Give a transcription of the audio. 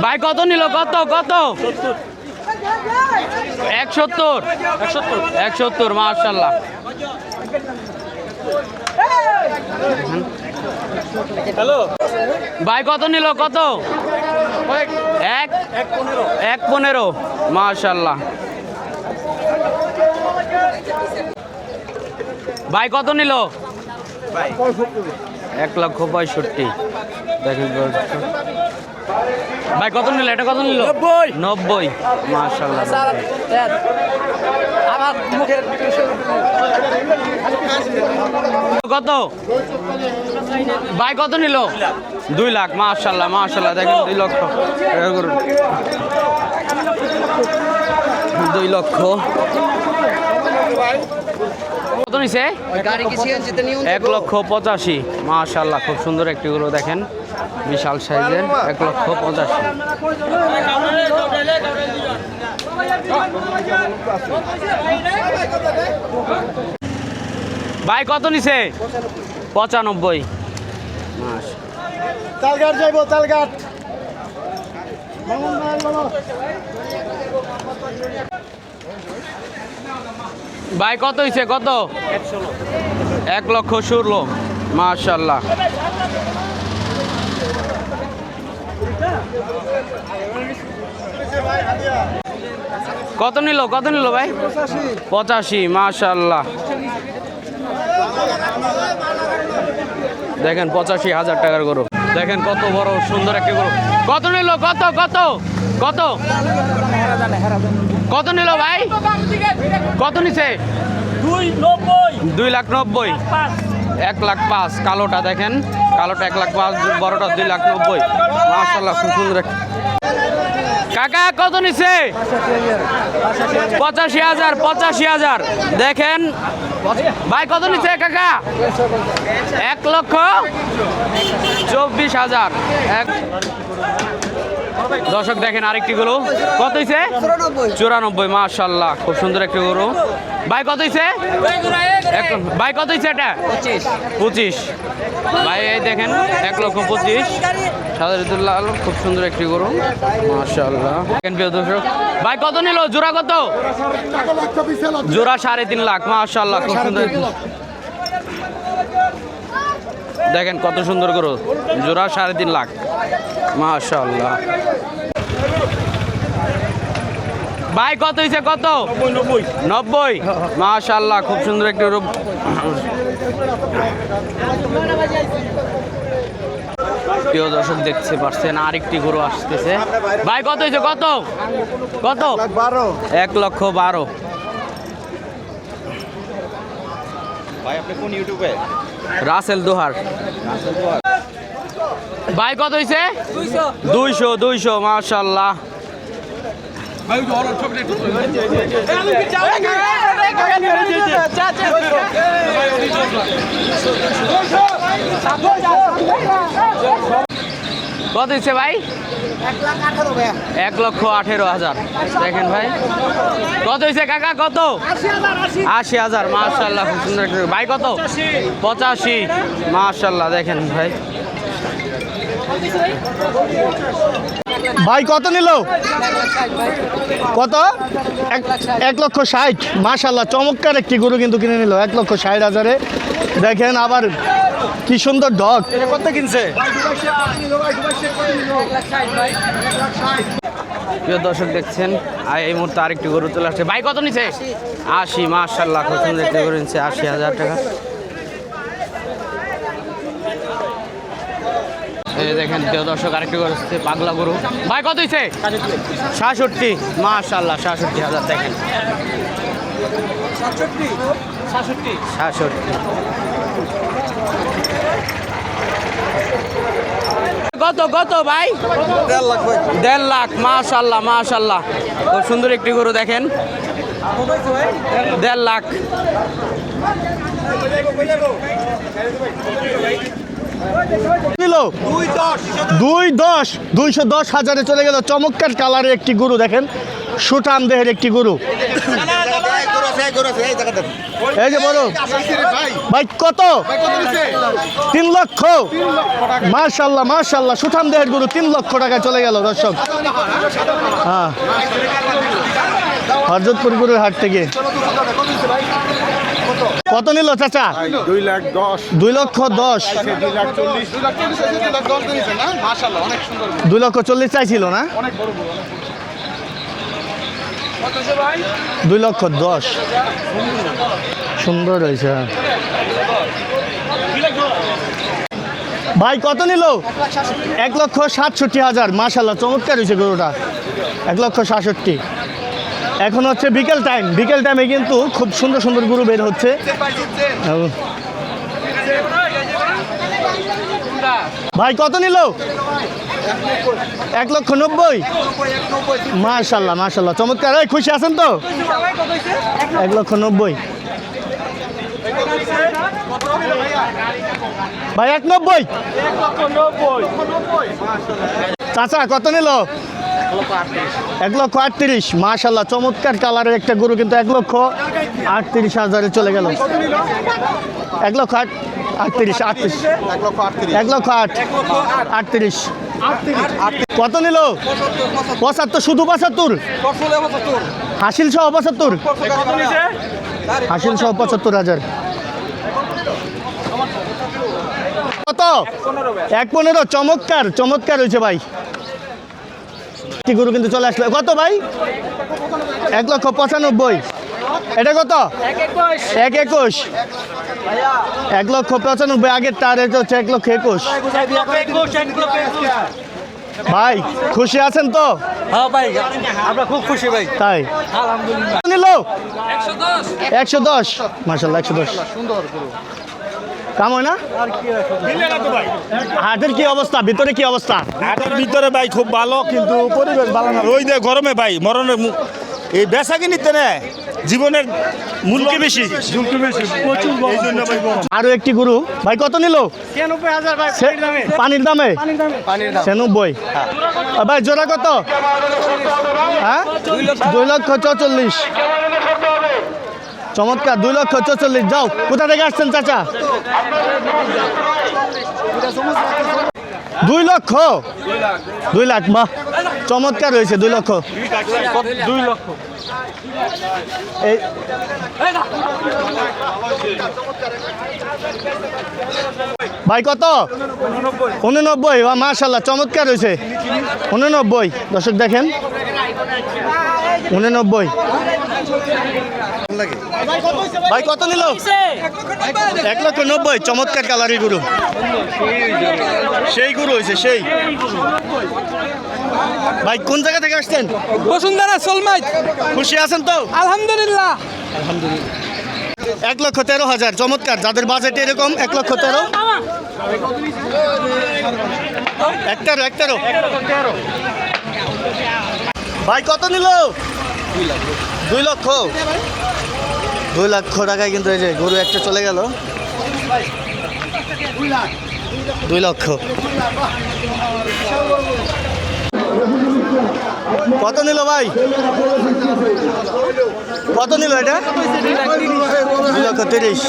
ভাই কত নিল? কত কত? 170 170 মাশাআল্লাহ। হ্যালো ভাই কত নিল? কত? 115 মাশাআল্লাহ। ভাই কত নিল? 1,65,000। দেখেন ভাই কত নিল? এটা কত নিল? 90 মাশাআল্লাহ। আমার মুখের কত? ভাই কত নিল? 2 লাখ মাশাআল্লাহ মাশাআল্লাহ। দেখেন 2 লক্ষ 2 লক্ষ। কত নিছে? 1,85,000 মাশাআল্লাহ। খুব সুন্দর একটি গরু দেখেন, বিশাল সাইজের। 1,85,000। ভাই কত নিছে? 95 তালঘাট যাইব তালঘাট। ভাই কত হইছে? কত? 1,16,000 মাশাআল্লাহ। কত নিল? কত নিল ভাই? 85 মাশাআল্লাহ। দেখেন 85,000 টাকার গরু। দেখেন কত বড় সুন্দর একটা গরু। কত নিল? কত কত কত কত নিল ভাই? কত নিছে? 2,90,000 1,05,000। কালোটা দেখেন, কালোটা 1,05,000, বড়টা 2,90,000 মাশাআল্লাহ। খুব সুন্দর। কাকা কত নিছে? 85,000 85,000। দেখেন ভাই কত নিছে কাকা? 1,24,000। দর্শক দেখেন আরেকটি গরু। কত হইছে? 94 মাশাআল্লাহ। খুব সুন্দর একটি গরু। ভাই কত হইছে? ভাই কত হইছে? এটা 25 ভাই। এই দেখেন 1,25,000 সাদারুল্লাহ। খুব সুন্দর একটি গরু মাশাআল্লাহ। দেখেন প্রিয় দর্শক, ভাই কত নিল? জোড়া কত? জোড়া 3.5 লাখ মাশাআল্লাহ। খুব সুন্দর। দেখেন কত সুন্দর গরু, জোড়া 3.5 লাখ মাশাআল্লাহ। ভাই কত হইছে? কত? 90 মাশাআল্লাহ। খুব সুন্দর একটি গরু। প্রিয় দর্শক দেখতে পাচ্ছেন আরেকটি গরু আসতেছে। ভাই কত হইছে? কত কত? 1,12,000। ভাই আপনি কোন ইউটিউবে? রাসেল দোহার। ভাই কত হইছে? 200 মাশাআল্লাহ। কত হচ্ছে ভাই? 1,18,000। দেখেন ভাই কত হয়েছে কাকা? কত? 80,000 মাশাআল্লাহ। খুব সুন্দর। ভাই কত? 85 মাশাআল্লাহ। দেখেন ভাই ভাই কত নিল? কত? 1,60,000 মাশাআল্লাহ। চমৎকার একটি গরু কিন্তু কিনে নিল 1,60,000-এ। দেখেন আবার কি সুন্দর ডগ। কত কিনছে? প্রিয় দর্শক দেখছেন এই মুহূর্তে আরেকটি গরু চলে আসছে। ভাই কত নিছে? 80 মাশাআল্লাহ। খুব সুন্দর একটি গরু নিচ্ছে 80,000 টাকা। এই দেখেন প্রিয় দর্শক আরেকটি গরু হচ্ছে পাগলা গরু। ভাই কত হইছে? 66 মাশাআল্লাহ। 66,000। দেখেন 66 কত কত ভাই? 1.5 লাখ মাশাআল্লাহ মাশাআল্লাহ। খুব সুন্দর একটি গরু দেখেন 1.5 লাখ। নিল 210,000-এ চলে গেল। চমৎকার কালারের একটি গরু দেখেন, সুঠাম দেহের একটি গরু। এই যে বড় ভাই কত 3 লক্ষ মাশাল্লাহ মাশাল্লাহ সুঠাম দেহের গরু 3 লক্ষ টাকায় চলে গেল দর্শক। হ্যাঁ হরজতপুর গরুর হাট থেকে কত নিল চাচা? 2 লক্ষ 10 2 লক্ষ 40 চাইছিল না? 2 লক্ষ 10 সুন্দর হয়েছে। ভাই কত নিল? 1,67,000 মাশাল্লাহ চমৎকার হয়েছে গরুটা 1,67,000। এখন হচ্ছে বিকেল টাইম, বিকেল টাইমে কিন্তু খুব সুন্দর সুন্দর গরু বের হচ্ছে। ভাই কত নিল? 1,90,000 মাশাল্লাহ মাশাল্লাহ চমৎকার। এই খুশি আছেন তো? 1,90,000 ভাই 1,90,000 চাচা কত নিল? 1,38,000 মাশাল্লাহ চমৎকার কালারের একটা গরু কিন্তু 1,38,000 চলে গেল। 1,38,000 1,08,000 কত নিল? 75 শুধু 75 হাসিল সহ 75 হাসিল সহ 75,000 কত? 1,15,000 চমৎকার চমৎকার হয়েছে ভাই। কি গরু কিন্তু চলে আসলো। কত ভাই? 1,95,000 এটা কত? 1,21,000 1,95,000 আগের তার এটা হচ্ছে 1,21,000 ভাই খুশি আছেন তো? হ্যাঁ ভাই আমরা খুব খুশি ভাই। তাই আলহামদুলিল্লাহ। নিল 110 মাশাআল্লাহ 110 কাম হয় না? হাটের কি অবস্থা? ভিতরে কি অবস্থা? হাটের ভিতরে ভাই খুব ভালো, কিন্তু পরিবেশ ভালো না। ওই যে গরমে ভাই মরণের এই বেচা কিনিতে না জীবনের মূল্য বেশি প্রচুর গরম। আরো একটি গরু ভাই কত নিল? 96,000 ভাই পানির দামে 96 ভাই জোড়া কত? হ্যাঁ 2,44,000 চমৎকার 2,44,000 যাও। কোথা থেকে আসছেন চাচা? 2 লক্ষ 2 লাখ বাহ চমৎকার হয়েছে 2 লক্ষ 2 লক্ষ এই ভাই কত? 89 মাশাল্লাহ চমৎকার হয়েছে 89 দর্শক দেখেন 89 ভাই কত নিল? 1,90,000 চমৎকার কালারের গরু সেই গরু হয়েছে সেই। ভাই কোন জায়গা থেকে আসছেন? বসুন্ধরা সোলমাইত। খুশি আছেন তো? আলহামদুলিল্লাহ। 1,13,000 চমৎকার। যাদের বাজেট এরকম 1,13,000 1,13 ভাই কত নিল? 2 লক্ষ 2 লক্ষ টাকায় কিন্তু এই যে গরু একটা চলে গেল 2 লক্ষ। কত নিল ভাই? কত নিল এটা? 2,30,000